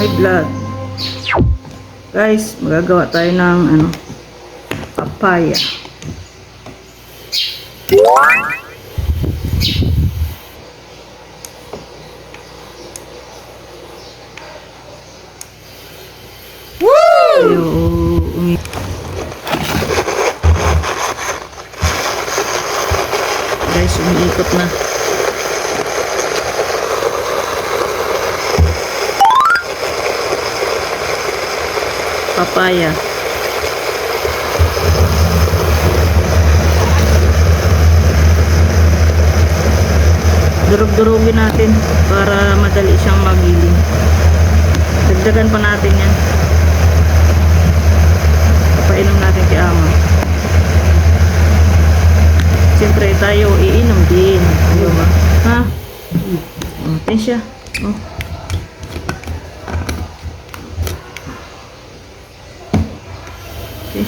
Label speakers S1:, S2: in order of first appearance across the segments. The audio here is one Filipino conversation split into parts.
S1: my blood. Guys, magagawa tayo ng papaya. Guys, umiikot na. Papaya. Durug-durugin natin para madali siyang magiling. Dagdagan pa natin yan. Papainom natin kay ama. Siyempre tayo iinom din. Ano ba? Ha? Oh, tin siya. Oh.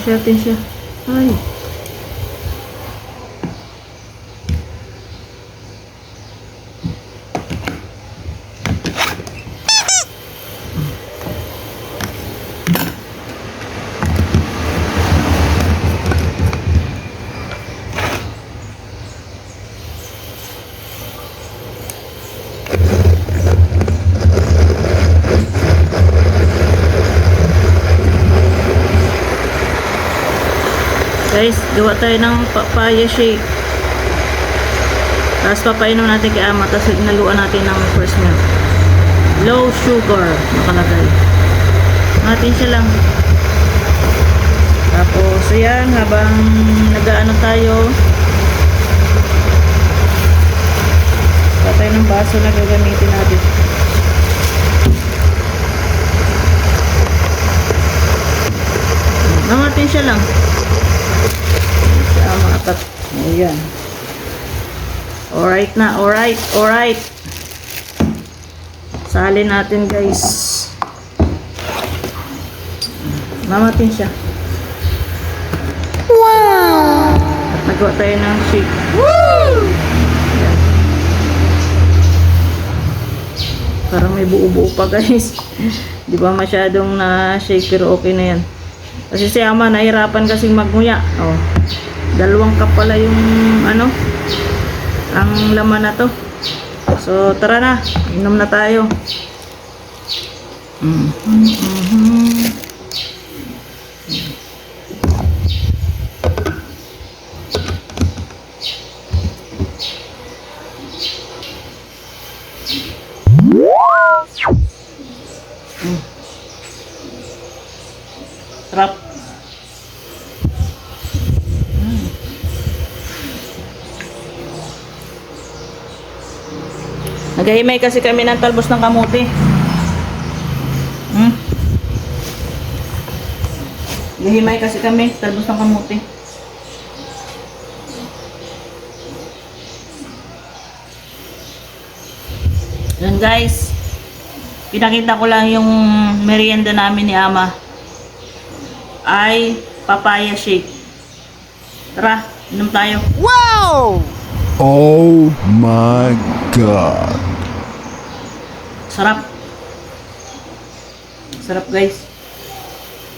S1: Tin siya. Ay. Guys, gawa tayo ng papaya shake. Tapos papainom natin kay ama. Tapos inaluan natin ng first milk. Low sugar nakalagay. Natin siya lang. Tapos ayan, habang nag-ano tayo, gawa tayo ng baso na gagamitin natin. Natin siya lang. Maatat. Ayan. Alright na. Alright. Salin natin, guys. Mamatin siya. Wow! At nagawa tayo ng shake. Woo! Ayan. Parang may buo-buo pa, guys. Di ba masyadong na-shake, pero okay na yan. Kasi si ama nahirapan kasing magmuya. Oh. 2 cup pala yung ang laman na to. So tara na, inom na tayo. Sarap. Naghahimay kasi kami ng talbos ng kamuti. Naghahimay kasi kami talbos ng kamuti. Yun guys. Pinakita ko lang yung merienda namin ni ama. Ay papaya shake. Tara, inom tayo.
S2: Wow!
S3: Oh my God.
S1: Sarap. Sarap guys.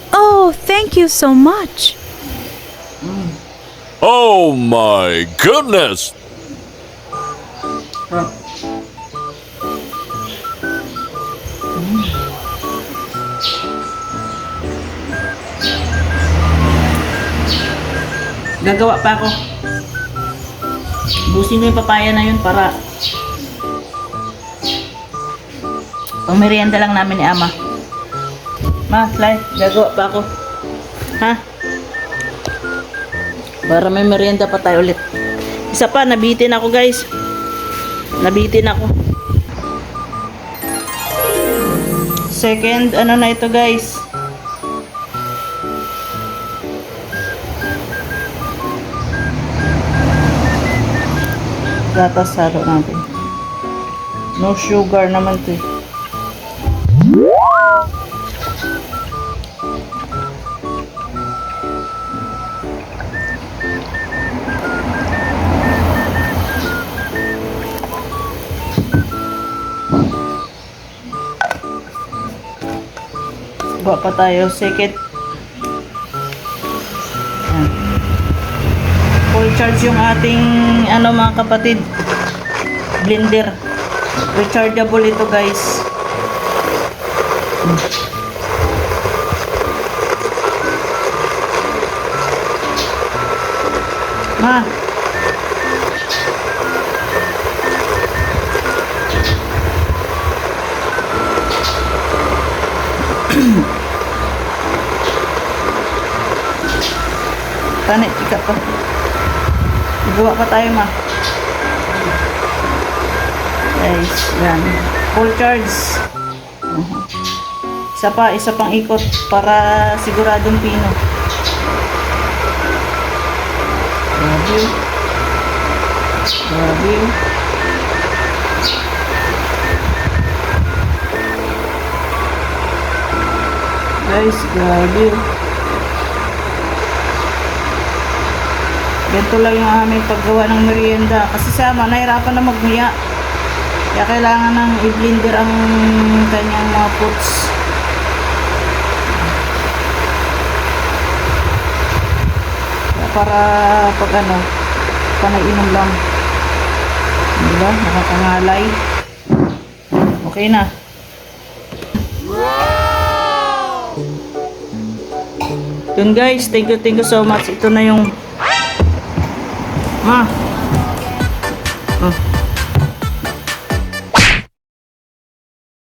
S2: Oh, thank you so much.
S4: Oh my goodness!
S1: Sarap. Gagawa pa ako. Busin ko yung papaya na yun para pang merienda lang namin ni ama. Ma, Lai, gagawa pa ako. Ha? Para may merienda pa tayo ulit. Isa pa, nabitin ako guys. Nabitin ako. Second, na ito guys. Gatas halo natin. No sugar naman to eh. Gawa pa tayo. Second. Yan. Full charge yung ating ano mga kapatid. Blender. Rechargeable ito guys. Ma. Tanik, ikat pa. Gawa pa tayo ma. Guys, yan. Full charge. Isa pang ikot para siguradong pino. Grabe. Grabe. Guys, grabe. Ganito lang yung aming paggawa ng merienda. Kasi sama, nahirapan na magmuya. Kaya kailangan ng i-blender ang kanyang mga fruits. Kaya para pag ano, panay-inom lang. Diba? Nakakangalay. Okay na. Yun guys, thank you so much. Ito na yung Ma,